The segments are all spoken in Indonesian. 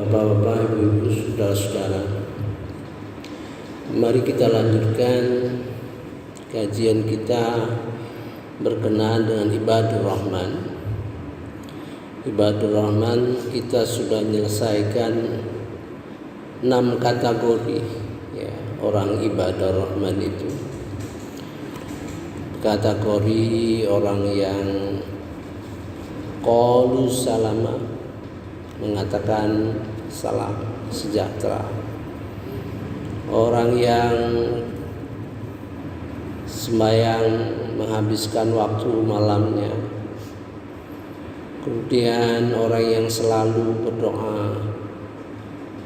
Bapak-bapak, ibu-ibu, saudara-saudara, mari kita lanjutkan kajian kita berkenaan dengan ibadur rahman. Ibadur rahman kita sudah menyelesaikan 6 kategori ya, orang ibadur rahman itu. Kategori orang yang qalu salama, mengatakan salam sejahtera. Orang yang sembahyang menghabiskan waktu malamnya. Kemudian orang yang selalu berdoa,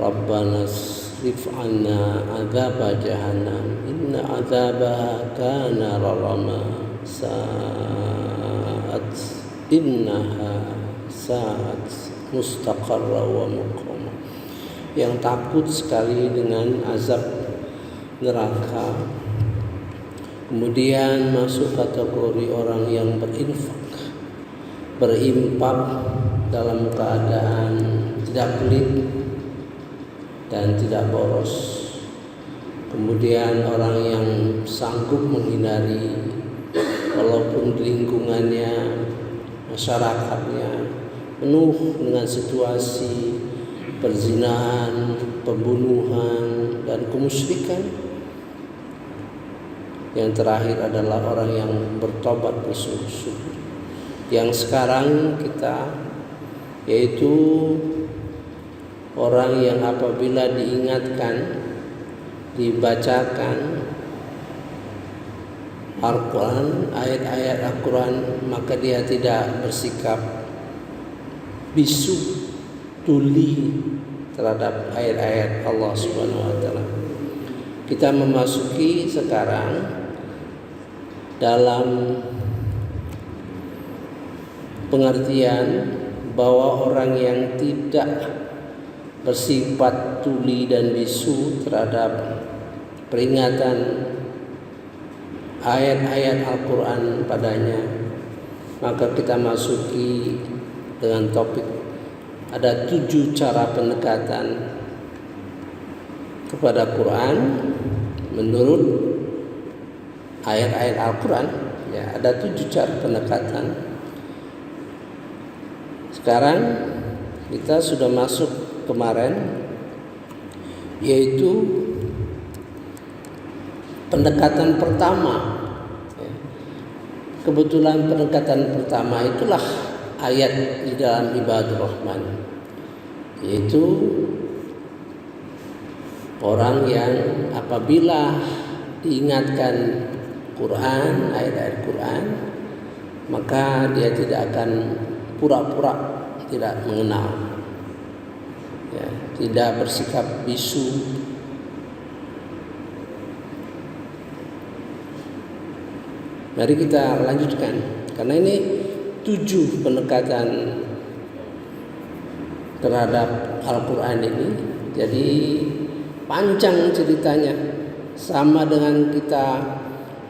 Rabbana srif anna adzaba jahannam inna adzabaha kana gharama sa'at innaha sa'at mustaqarra wa muqama. Yang takut sekali dengan azab neraka. Kemudian masuk kategori orang yang berimpak dalam keadaan tidak pelit dan tidak boros. Kemudian orang yang sanggup menghindari walaupun di lingkungannya, masyarakatnya penuh dengan situasi perzinahan, pembunuhan, dan kemusyrikan. Yang terakhir adalah orang yang bertobat bersungguh-sungguh. Yang sekarang kita, yaitu orang yang apabila diingatkan, dibacakan Al-Quran, ayat-ayat Al-Quran, maka dia tidak bersikap bisu, tuli terhadap ayat-ayat Allah Subhanahu wa taala. Kita memasuki sekarang dalam pengertian bahwa orang yang tidak bersifat tuli dan bisu terhadap peringatan ayat-ayat Al-Quran padanya, maka kita masuki dengan topik ada 7 cara pendekatan kepada Quran menurut ayat-ayat Al-Quran. Ya, ada 7 cara pendekatan. Sekarang kita sudah masuk kemarin, yaitu pendekatan pertama. Kebetulan pendekatan pertama itulah ayat di dalam ibadur rahman, yaitu orang yang apabila diingatkan Quran, ayat-ayat Quran, maka dia tidak akan pura-pura tidak mengenal, ya, tidak bersikap bisu. Mari kita lanjutkan, karena ini 7 pendekatan terhadap Al-Quran ini. Jadi panjang ceritanya, sama dengan kita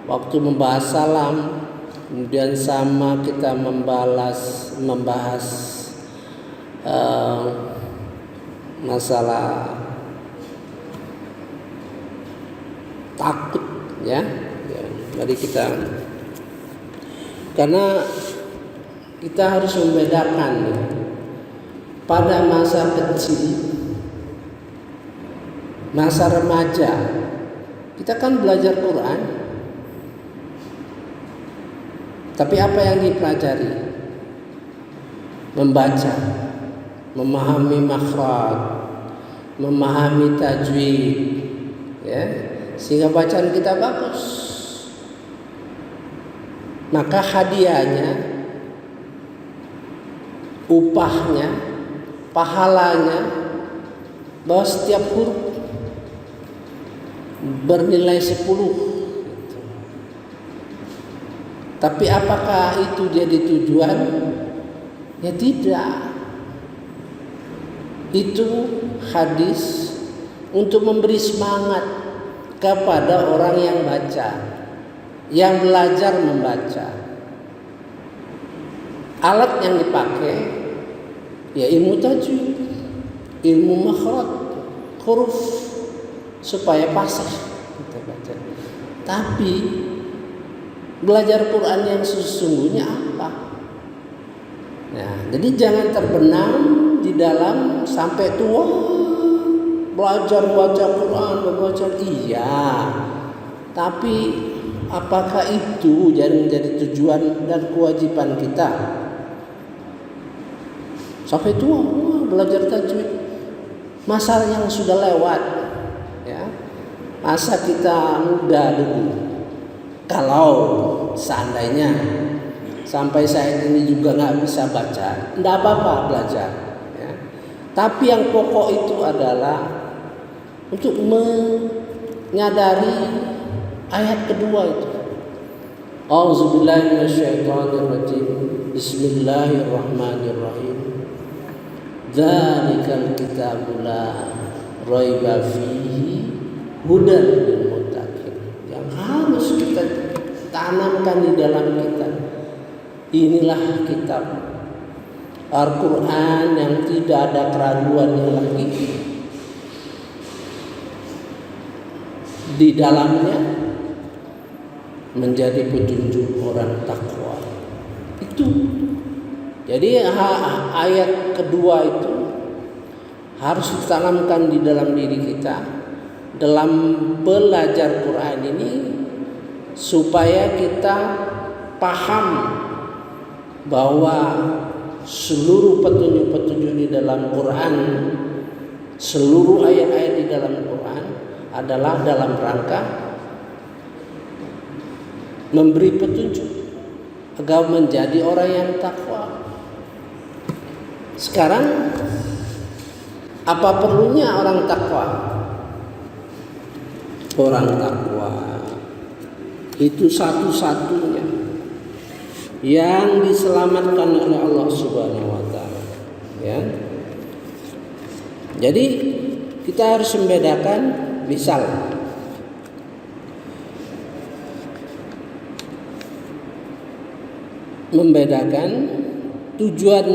waktu membahas salam, kemudian sama kita membahas masalah takut, ya. Mari kita, karena kita harus membedakan pada masa kecil, masa remaja, kita kan belajar Quran, tapi apa yang dipelajari? Membaca, memahami makhraj, memahami tajwid, ya, sehingga bacaan kita bagus. Maka hadiahnya, upahnya, pahalanya, bahwa setiap huruf bernilai 10. Tapi apakah itu jadi tujuan? Ya tidak. Itu hadis untuk memberi semangat kepada orang yang baca, yang belajar membaca. Alat yang dipakai ya ilmu tajwid, ilmu makhraj huruf supaya fasih kita baca. Tapi belajar Quran yang sesungguhnya apa? Nah, jadi jangan terbenam di dalam sampai tua belajar baca Quran, membaca iya. Tapi apakah itu menjadi tujuan dan kewajiban kita? Sampai tua belajar tajwid. Masa yang sudah lewat, ya. Masa kita muda dulu. Kalau seandainya sampai saat ini juga nggak bisa baca, nggak apa-apa belajar. Ya. Tapi yang pokok itu adalah untuk menyadari ayat kedua itu. A'udzubillahi minasyaitonirrajim. Bismillahirrahmanirrahim. Dzalikal kitabu la raiba fihi hudan lil muttaqin. Yang harus kita tanamkan di dalam kita. Inilah kitab Al-Quran yang tidak ada keraguannya lagi di dalamnya, menjadi petunjuk orang takwa. Itu jadi ayat kedua itu harus ditanamkan di dalam diri kita dalam belajar Quran ini, supaya kita paham bahwa seluruh petunjuk-petunjuk di dalam Quran, seluruh ayat-ayat di dalam Quran adalah dalam rangka memberi petunjuk agar menjadi orang yang takwa. Sekarang apa perlunya orang takwa? Orang takwa itu satu-satunya yang diselamatkan oleh Allah Subhanahu wa taala, ya. Jadi kita harus membedakan, misal membedakan tujuan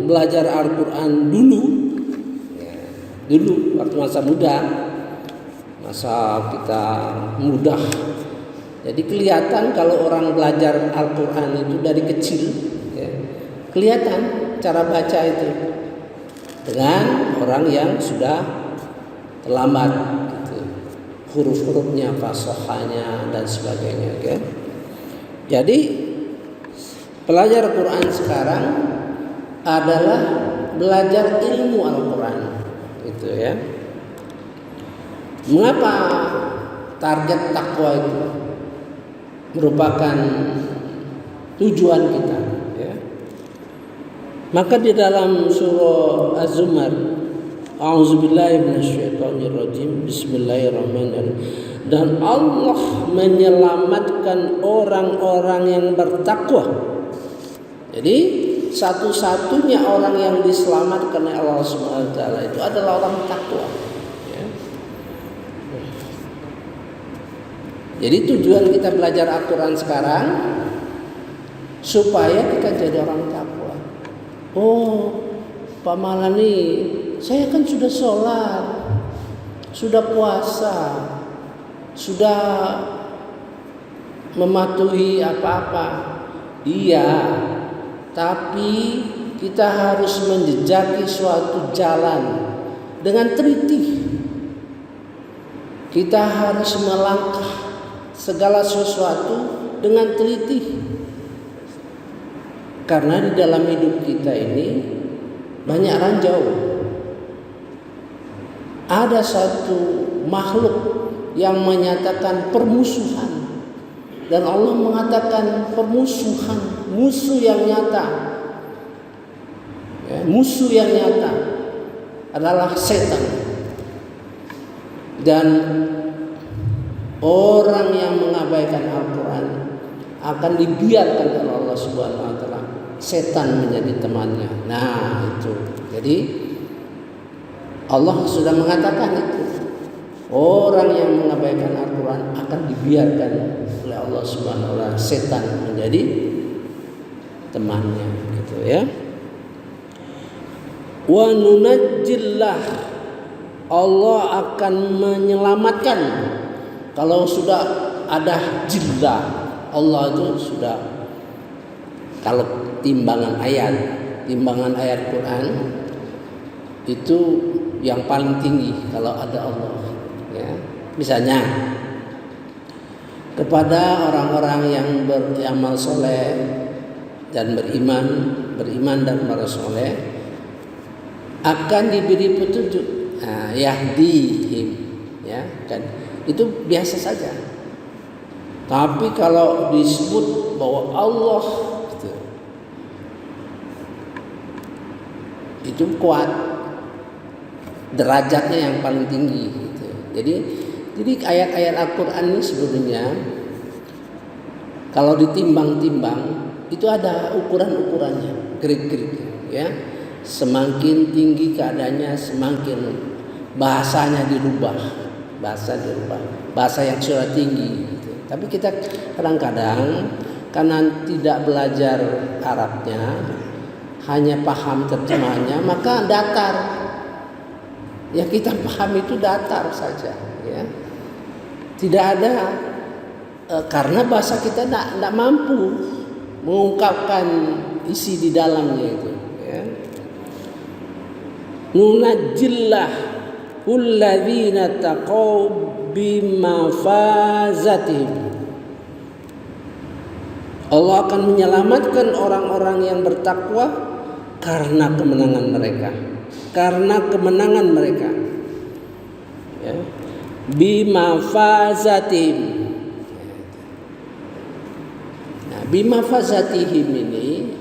belajar Al-Quran dulu, ya, dulu waktu masa muda, masa kita mudah. Jadi kelihatan kalau orang belajar Al-Quran itu dari kecil, ya, kelihatan cara baca itu dengan orang yang sudah terlambat, gitu. Huruf-hurufnya, fasahanya dan sebagainya, ya. Jadi belajar Quran sekarang adalah belajar ilmu Al-Quran, gitu ya. Mengapa target takwa itu merupakan tujuan kita, ya? Maka di dalam surah Az-Zumar, A'udzubillahi minasyaitonirrajim, Bismillahirrahmanirrahim, dan Allah menyelamatkan orang-orang yang bertakwa. Jadi satu-satunya orang yang diselamatkan oleh Allah Subhanahu wa taala itu adalah orang takwa, ya. Jadi tujuan kita belajar Al-Quran sekarang supaya kita jadi orang takwa. Oh, Pak Malani, saya kan sudah sholat, sudah puasa, sudah mematuhi apa-apa. Iya, tapi kita harus menjejaki suatu jalan dengan teliti. Kita harus melangkah segala sesuatu dengan teliti. Karena di dalam hidup kita ini banyak ranjau. Ada satu makhluk yang menyatakan permusuhan, dan Allah mengatakan permusuhan, musuh yang nyata, ya, musuh yang nyata adalah setan. Dan orang yang mengabaikan Al-Quran akan dibiarkan oleh Allah Subhanahu wa taala, setan menjadi temannya. Nah, itu. Jadi Allah sudah mengatakan itu. Orang yang mengabaikan Al-Quran akan dibiarkan oleh Allah Subhanahu wa taala, setan menjadi temannya, gitu ya. Wa nunajjillah, Allah akan menyelamatkan. Kalau sudah ada jillah, Allah itu sudah, kalau timbangan ayat Quran itu yang paling tinggi kalau ada Allah, ya. Misalnya kepada orang-orang yang beramal soleh dan beriman dan beramal soleh akan diberi petunjuk, yahdihim, ya kan, itu biasa saja. Tapi kalau disebut bahwa Allah itu kuat, derajatnya yang paling tinggi gitu. Jadi ayat-ayat Al-Quran ini sebenarnya kalau ditimbang-timbang itu ada ukuran-ukurannya, krik-kriknya, ya. Semakin tinggi keadaannya, semakin bahasanya dirubah, bahasa yang sudah tinggi gitu. Tapi kita kadang-kadang karena tidak belajar Arabnya, hanya paham terjemahnya, maka datar. Ya, kita paham itu datar saja, ya. Tidak ada karena bahasa kita tidak mampu mengungkapkan isi di dalamnya itu, ya. Nunajjillah alladzina taqaw bimafazatihim. Allah akan menyelamatkan orang-orang yang bertakwa karena kemenangan mereka. Ya. Bimafazatihim. Nah, bimafazatihim ini,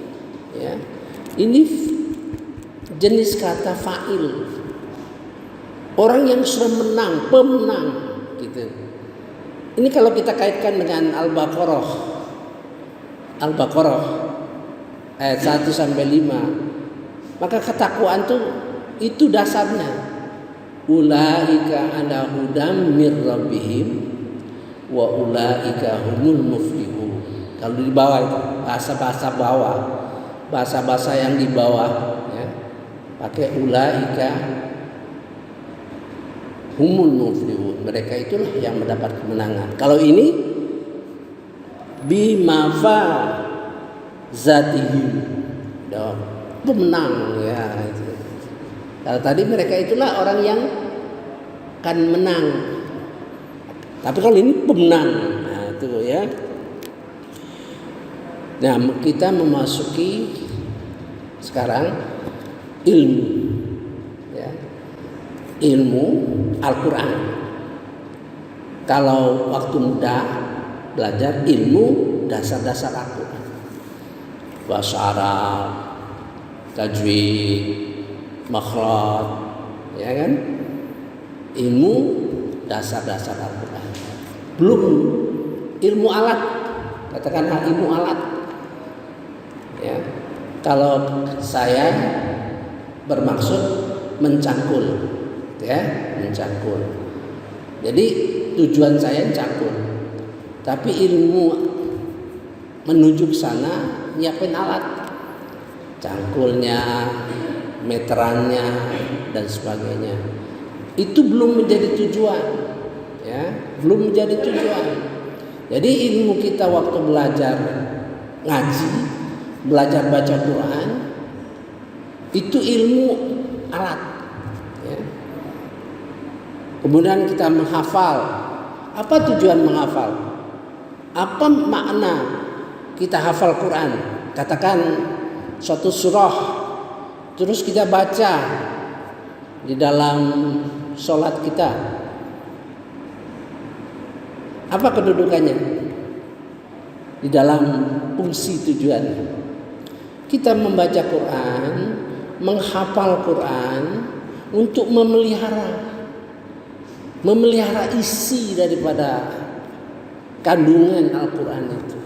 ya, ini jenis kata fa'il. Orang yang sudah menang, pemenang gitu. Ini kalau kita kaitkan dengan Al-Baqarah ayat 1 sampai 5, maka ketakwaan itu dasarnya. Ulaika ala hudam mir rabbihim wa ulaika humul muflihun. Kalau di bawah itu bahasa yang di bawah, ya, pakai ulaika humul muflihun, mereka itulah yang mendapat kemenangan. Kalau ini bimafa zatihim, pemenang, ya. Kalau tadi mereka itulah orang yang akan menang, tapi kalau ini pemenang, nah itu, ya. Nah, kita memasuki sekarang ilmu, ya, ilmu Al-Quran. Kalau waktu muda belajar ilmu dasar-dasar Al-Quran, bahasa Arab, tajwid, makhraj, ya kan, ilmu dasar-dasar Al-Quran. Belum ilmu alat, katakanlah ilmu alat, ya. Kalau saya bermaksud mencangkul, ya, mencangkul. Jadi tujuan saya mencangkul, tapi ilmu menuju ke sana, nyiapin alat, cangkulnya, meterannya dan sebagainya. Itu belum menjadi tujuan, ya, belum menjadi tujuan. Jadi ilmu kita waktu belajar ngaji, belajar baca Quran, itu ilmu alat, ya. Kemudian kita menghafal. Apa tujuan menghafal? Apa makna kita hafal Quran? Katakan suatu surah, terus kita baca di dalam sholat kita. Apa kedudukannya? Di dalam fungsi tujuannya. Kita membaca Quran, menghafal Quran untuk memelihara isi daripada kandungan Al-Quran itu,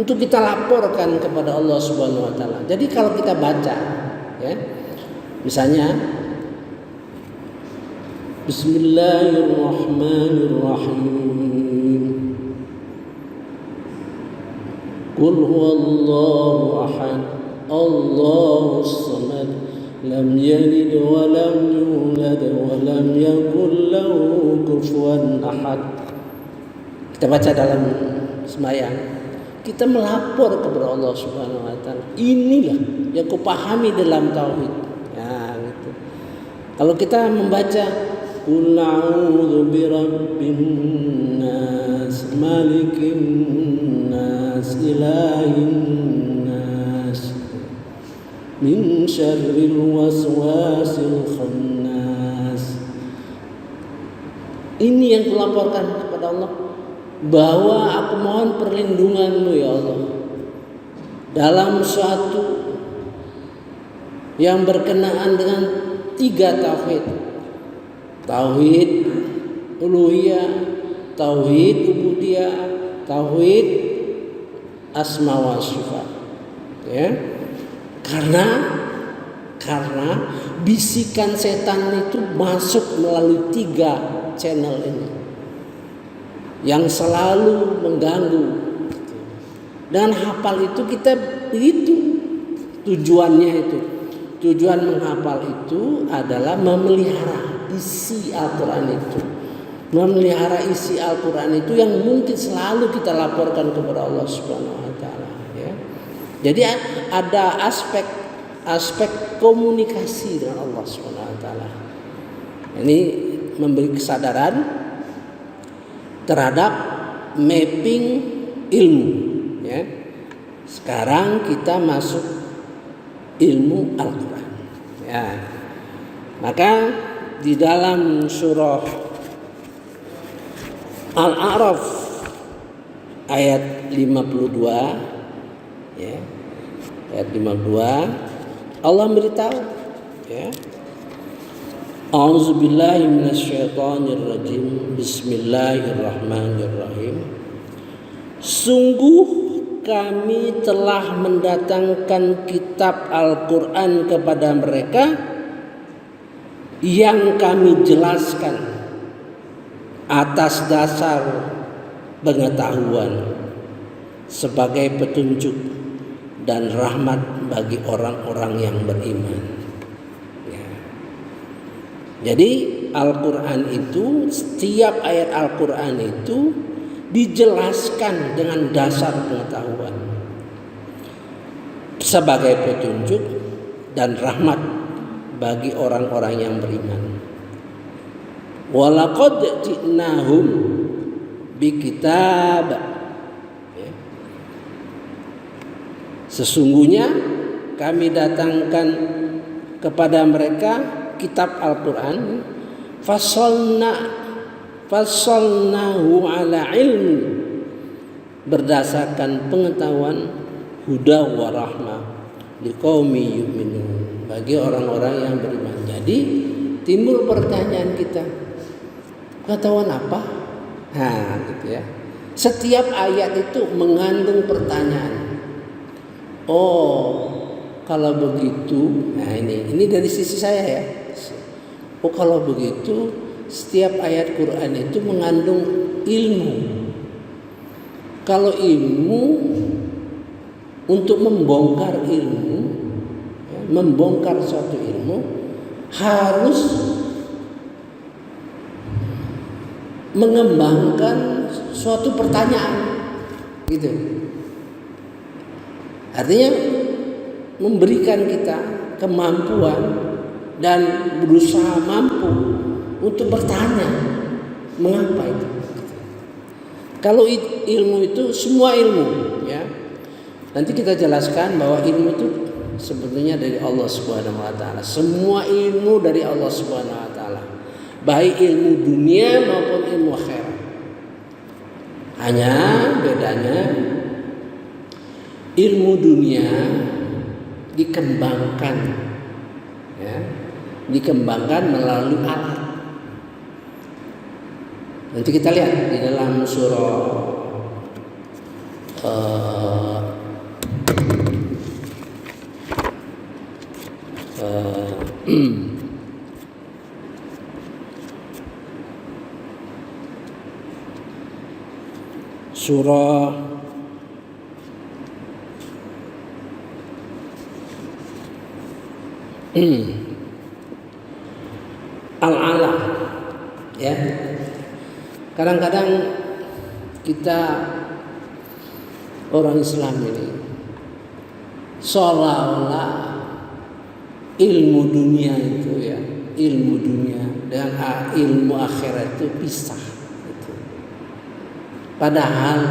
untuk kita laporkan kepada Allah Subhanahu wa taala. Jadi kalau kita baca, ya, misalnya Bismillahirrahmanirrahim. Qul huwallahu ahad, Allahus samad, lam yalid wa lam yulad wa lam yakul lahu kufuwan ahad. Kita baca dalam sembahyang, kita melapor kepada Allah Subhanahu wa taala. Inilah yang kupahami dalam tauhid. Ya, gitu. Kalau kita membaca Qul a'udzu birabbin nas malikin nas ilahin nas min syarril waswasil khannas. Ini yang kulaporkan kepada Allah, bahwa aku mohon perlindungan-Mu ya Allah dalam suatu yang berkenaan dengan 3 tauhid. Tauhid uluhiyah, tauhid ubudiyah, tauhid asma wa sifat. Ya. Karena bisikan setan itu masuk melalui 3 channel ini yang selalu mengganggu. Dan hafal itu kita itu tujuannya itu. Tujuan menghafal itu adalah memelihara isi Al-Quran itu. Memelihara isi Al-Quran itu yang mungkin selalu kita laporkan kepada Allah Subhanahu wa taala, ya. Jadi ada aspek komunikasi dengan Allah Subhanahu wa taala. Ini memberi kesadaran terhadap mapping ilmu, ya. Sekarang kita masuk ilmu Al-Quran, ya. Maka di dalam surah Al-A'raf ayat 52, ya, ayat 52 Allah beritahu, ya, A'udzubillahi minasyaitonirrajim. Bismillahirrahmanirrahim. Sungguh kami telah mendatangkan kitab Al-Quran kepada mereka yang kami jelaskan atas dasar pengetahuan sebagai petunjuk dan rahmat bagi orang-orang yang beriman. Ya. Jadi Al-Quran itu, setiap ayat Al-Quran itu dijelaskan dengan dasar pengetahuan sebagai petunjuk dan rahmat bagi orang-orang yang beriman. Walaqad ji'nahum bikitab, ya. Sesungguhnya kami datangkan kepada mereka kitab Al-Quran, fasalnahu ala ilmi, berdasarkan pengetahuan, huda wa rahmah liqaumi yu'minun, bagi orang-orang yang beriman. Jadi timbul pertanyaan kita, pengetahuan apa? Nah, gitu ya. Setiap ayat itu mengandung pertanyaan. Oh, kalau begitu, nah ini dari sisi saya ya. Oh, kalau begitu setiap ayat Quran itu mengandung ilmu. Kalau ilmu, untuk membongkar ilmu, ya, membongkar suatu ilmu harus mengembangkan suatu pertanyaan, gitu. Artinya memberikan kita kemampuan dan berusaha mampu untuk bertanya mengapa itu. Kalau ilmu itu semua ilmu, ya. Nanti kita jelaskan bahwa ilmu itu sebetulnya dari Allah Subhanahu wa taala. Semua ilmu dari Allah Subhanahu wa taala. Baik ilmu dunia maupun ilmu akhirat. Hanya bedanya ilmu dunia dikembangkan, ya, dikembangkan melalui alat. Nanti kita lihat di dalam surah surah Al-alam, ya. Kadang-kadang kita orang Islam ini seolah-olah ilmu dunia itu, ya, ilmu dunia dengan ilmu akhirat itu pisah. Gitu. Padahal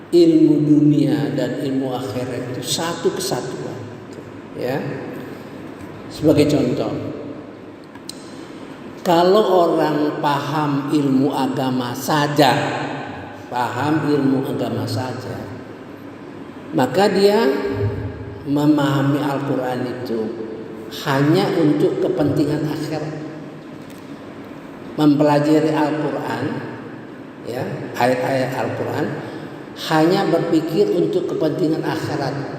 ilmu dunia dan ilmu akhirat itu satu kesatuan. Gitu, ya. Sebagai contoh, kalau orang paham ilmu agama saja, maka dia memahami Al-Quran itu hanya untuk kepentingan akhirat. Mempelajari Al-Quran, ya, ayat-ayat Al-Quran hanya berpikir untuk kepentingan akhirat.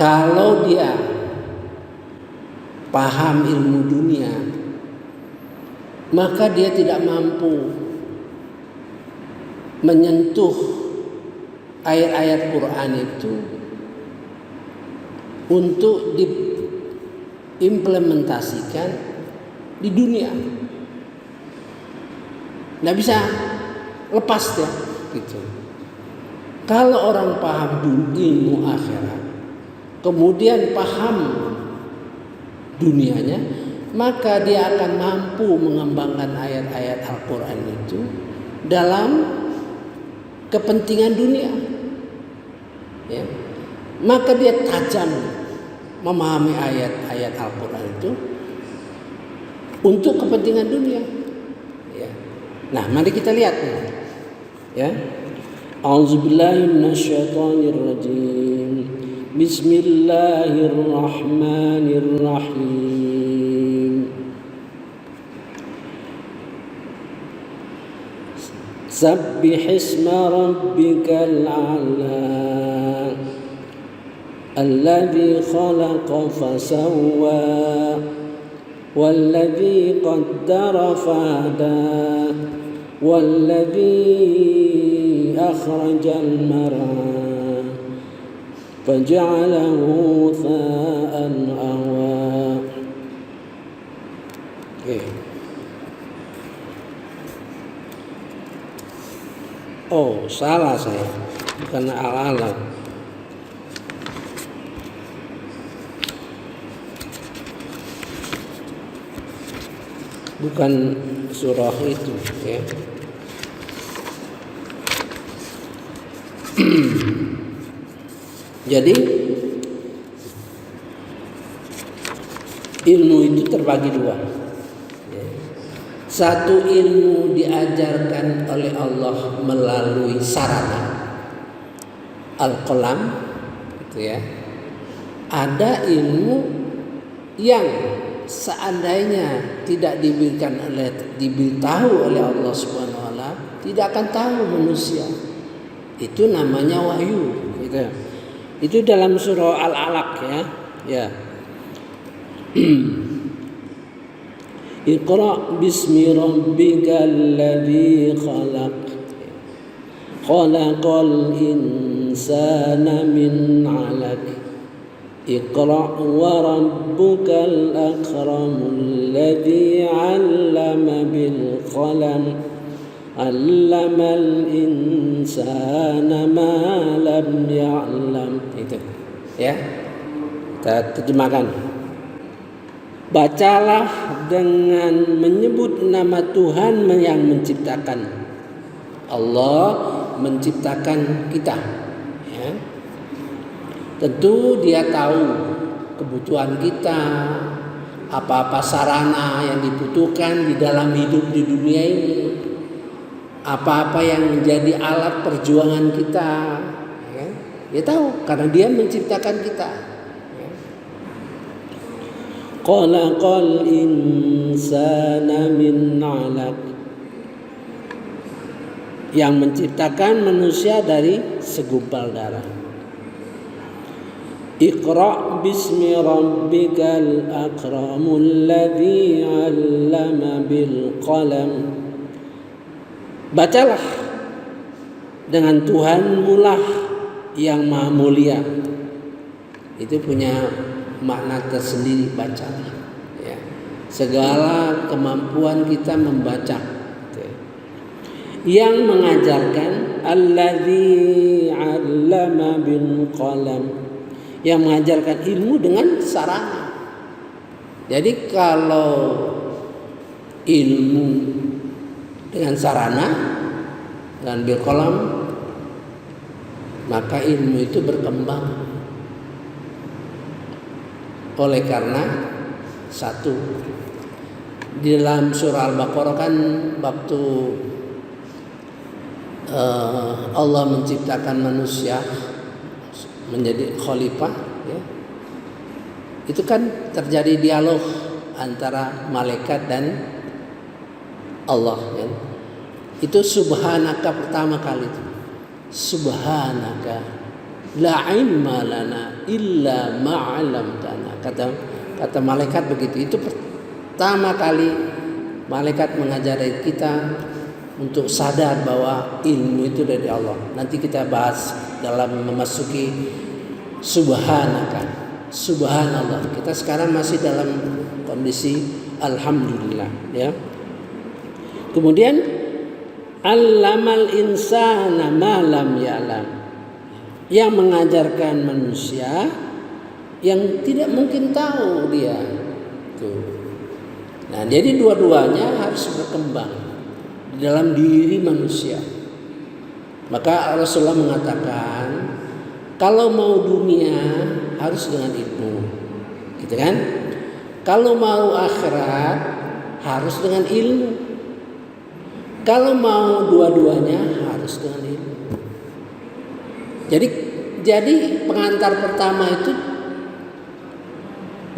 Kalau dia paham ilmu dunia, maka dia tidak mampu menyentuh ayat-ayat Quran itu untuk diimplementasikan di dunia. Nggak bisa lepas ya, gitu. Kalau orang paham ilmu akhirat, kemudian paham dunianya, maka dia akan mampu mengembangkan ayat-ayat Al-Quran itu dalam kepentingan dunia, ya. Maka dia tajam memahami ayat-ayat Al-Quran itu untuk kepentingan dunia, ya. Nah, mari kita lihat, ya. A'udzubillahi minasyaitonirrajim. Bismillahirrahmanirrahim. Sabbihisma rabbikal a'la alladzi khalaqa fasawwa walladzi qaddara fahada walladzi akhrajal mar'a faja'alahu tha'an awa. Oh, salah saya, bukan al-alam. Bukan surah itu, ya. Jadi ilmu itu terbagi dua. Satu, ilmu diajarkan oleh Allah melalui sarana al-qalam, gitu ya. Ada ilmu yang seandainya tidak diberitahu oleh Allah Subhanahu wa taala, tidak akan tahu manusia. Itu namanya wahyu, gitu. Itu dalam surah Al-Alaq, ya. Ya. Iqra bismi rabbikal ladzi khalaq. Khalaqal insana min 'alaq. Iqra wa rabbukal akramul ladzi 'allama bil qalam. 'Allamal insana ma lam ya'lam. Itu, ya. Kita terjemahkan. Bacalah dengan menyebut nama Tuhan yang menciptakan. Allah menciptakan kita, ya. Tentu Dia tahu kebutuhan kita, apa-apa sarana yang dibutuhkan di dalam hidup di dunia ini, apa-apa yang menjadi alat perjuangan kita, ya. Dia tahu karena Dia menciptakan kita. Khalaqal insana min 'alaq. Yang menciptakan manusia dari segumpal darah. Iqra bismi rabbikal akramul ladzi 'allama bil qalam. Bacalah dengan Tuhanmu lah yang maha mulia, itu punya makna tersendiri, baca. Ya. Segala kemampuan kita membaca. Yang mengajarkan alladzi 'allama bil qalam, yang mengajarkan ilmu dengan sarana. Jadi kalau ilmu dengan sarana dan bil qalam, maka ilmu itu berkembang. Oleh karena satu, di dalam surah Al-Baqarah kan waktu Allah menciptakan manusia menjadi khalifah, ya, itu kan terjadi dialog antara malaikat dan Allah, ya. Itu subhanaka pertama kali itu. Subhanaka la ilma lana illa ma 'allamtana. Kata malaikat begitu. Itu pertama kali malaikat mengajari kita untuk sadar bahwa ilmu itu dari Allah. Nanti kita bahas dalam memasuki subhanaka, subhanallah. Kita sekarang masih dalam kondisi alhamdulillah, ya. Kemudian allamal insana ma lam ya'lam, yang mengajarkan manusia yang tidak mungkin tahu dia. Tuh. Nah, jadi dua-duanya harus berkembang dalam diri manusia. Maka Rasulullah mengatakan kalau mau dunia harus dengan ilmu, gitu kan? Kalau mau akhirat harus dengan ilmu. Kalau mau dua-duanya harus dengan ilmu. Jadi pengantar pertama itu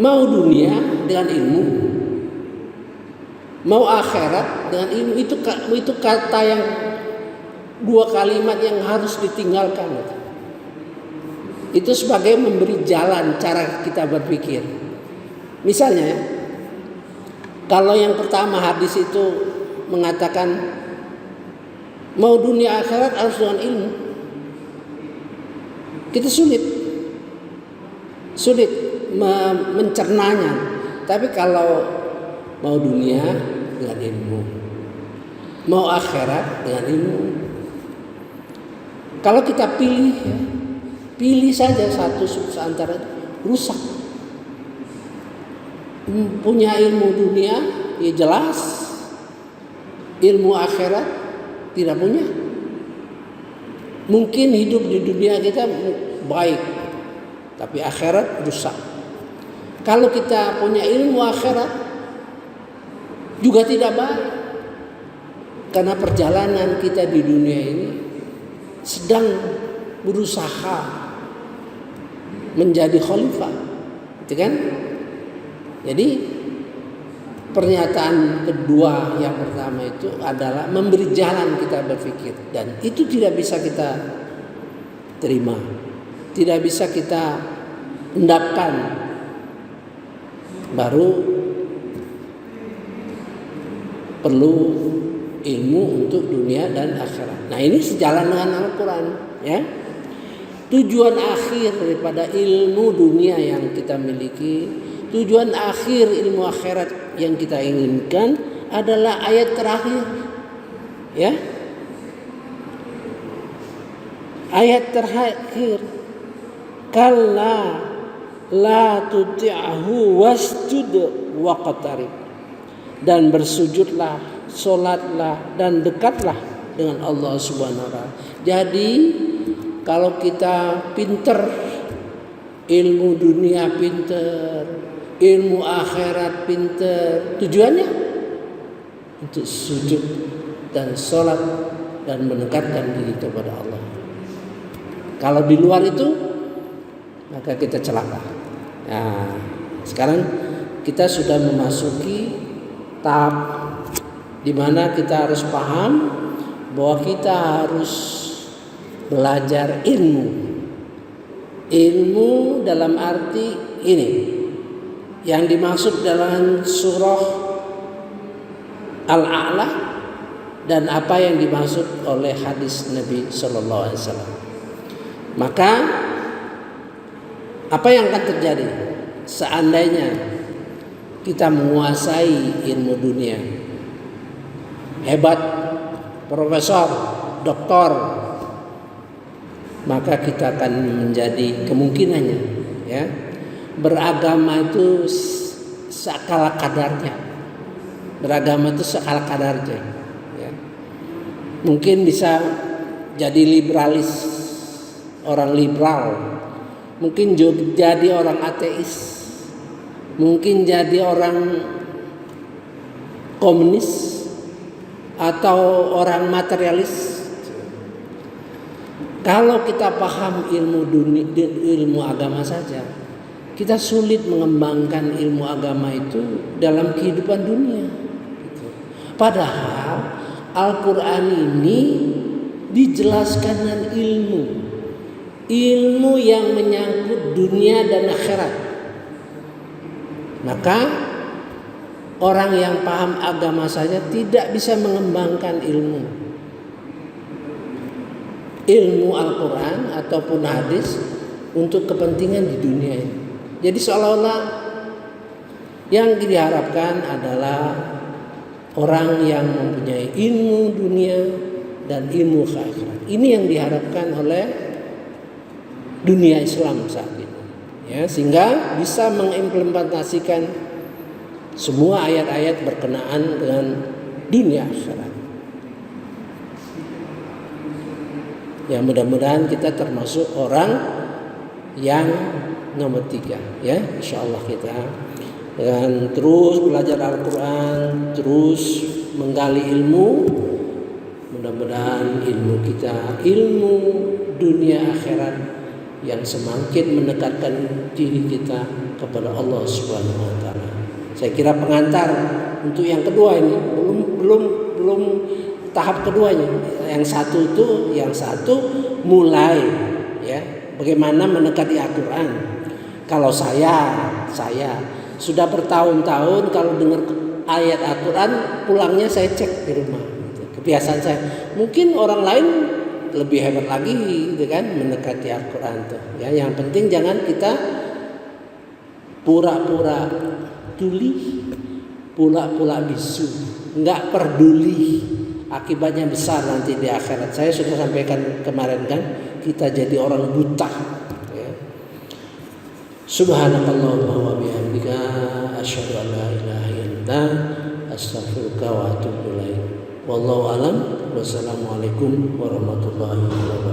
mau dunia dengan ilmu, mau akhirat dengan ilmu. Itu kata yang dua kalimat yang harus ditinggalkan. Itu sebagai memberi jalan cara kita berpikir. Misalnya, kalau yang pertama hadis itu mengatakan mau dunia akhirat harus dengan ilmu, kita sulit mencernanya. Tapi kalau mau dunia dengan ilmu, mau akhirat dengan ilmu, kalau kita pilih saja satu antara itu, rusak. Punya ilmu dunia ya jelas, ilmu akhirat tidak punya. Mungkin hidup di dunia kita baik, tapi akhirat rusak. Kalau kita punya ilmu akhirat juga tidak baik, karena perjalanan kita di dunia ini sedang berusaha menjadi khalifah, gitu kan? Jadi pernyataan kedua yang pertama itu adalah memberi jalan kita berpikir, dan itu tidak bisa kita terima, tidak bisa kita endapkan. Baru perlu ilmu untuk dunia dan akhirat. Nah, ini sejalan dengan Al-Quran, ya. Tujuan akhir daripada ilmu dunia yang kita miliki, tujuan akhir ilmu akhirat yang kita inginkan adalah ayat terakhir, ya. Ayat terakhir, kalla la tuti'ahu wasjud waqtarib, dan bersujudlah, solatlah, dan dekatlah dengan Allah Subhanahu wa ta'ala. Jadi kalau kita pinter, ilmu dunia pinter, ilmu akhirat pinter, tujuannya untuk sujud dan sholat dan mendekatkan diri kepada Allah. Kalau di luar itu, maka kita celaka. Nah, sekarang kita sudah memasuki tahap di mana kita harus paham bahwa kita harus belajar ilmu. Ilmu dalam arti ini yang dimaksud dalam surah Al-A'la dan apa yang dimaksud oleh hadis Nabi Sallallahu Alaihi Wasallam. Maka Apa yang akan terjadi seandainya kita menguasai ilmu dunia? Hebat, profesor, doktor, maka kita akan menjadi kemungkinannya ya, beragama itu sekala kadarnya. Beragama itu sekala kadarnya ya. Mungkin bisa jadi liberalis, orang liberal, mungkin jadi orang ateis, mungkin jadi orang komunis atau orang materialis. Kalau kita paham ilmu dunia, ilmu agama saja, kita sulit mengembangkan ilmu agama itu dalam kehidupan dunia. Padahal Al-Quran ini dijelaskan dengan ilmu yang menyangkut dunia dan akhirat. Maka orang yang paham agama saja tidak bisa mengembangkan ilmu Al-Quran ataupun hadis untuk kepentingan di dunia ini. Jadi seolah-olah yang diharapkan adalah orang yang mempunyai ilmu dunia dan ilmu akhirat. Ini yang diharapkan oleh dunia Islam saat ini. Ya, sehingga bisa mengimplementasikan semua ayat-ayat berkenaan dengan dunia akhirat. Ya, mudah-mudahan kita termasuk orang yang nomor 3 ya, insyaallah kita dengan terus belajar Al-Quran, terus menggali ilmu, mudah-mudahan ilmu kita, ilmu dunia akhirat yang semakin mendekatkan diri kita kepada Allah Subhanahu wa taala. Saya kira pengantar untuk yang kedua ini belum tahap keduanya. Yang satu mulai ya, bagaimana mendekati Al-Quran. Kalau saya sudah bertahun-tahun kalau dengar ayat Al-Quran, pulangnya saya cek di rumah. Kebiasaan saya. Mungkin orang lain lebih hebat lagi gitu kan, mendekati Al-Quran tuh. Ya, yang penting jangan kita pura-pura tuli, pura-pura bisu, enggak peduli. Akibatnya besar nanti di akhirat. Saya sudah sampaikan kemarin kan, kita jadi orang buta. Subhanakallahumma wa bihamdika asyhadu an la ilaha illa anta astaghfiruka wa atubu ilaik. Wallahu alam. Wassalamualaikum warahmatullahi wabarakatuh.